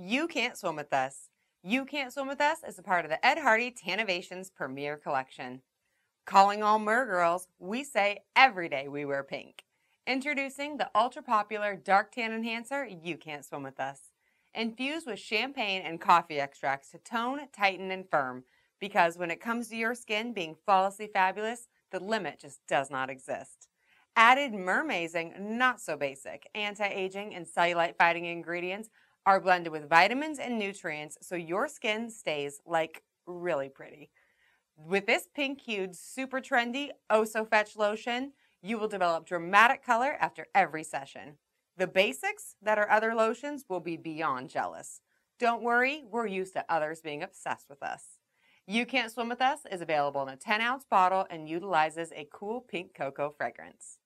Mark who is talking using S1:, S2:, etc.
S1: You Can't Swim With Us. You Can't Swim With Us is a part of the Ed Hardy Tannovations Premier Collection. Calling all Mer-girls, we say every day we wear pink. Introducing the ultra-popular dark tan enhancer, You Can't Swim With Us. Infused with champagne and coffee extracts to tone, tighten, and firm. Because when it comes to your skin being flawlessly fabulous, the limit just does not exist. Added mer-mazing, not so basic, anti-aging and cellulite-fighting ingredients are blended with vitamins and nutrients so your skin stays, like, really pretty. With this pink hued, super trendy, oh so fetch lotion, you will develop dramatic color after every session. The basics that are other lotions will be beyond jealous. Don't worry, we're used to others being obsessed with us. You Can't Swim With Us is available in a 10-ounce bottle and utilizes a cool pink cocoa fragrance.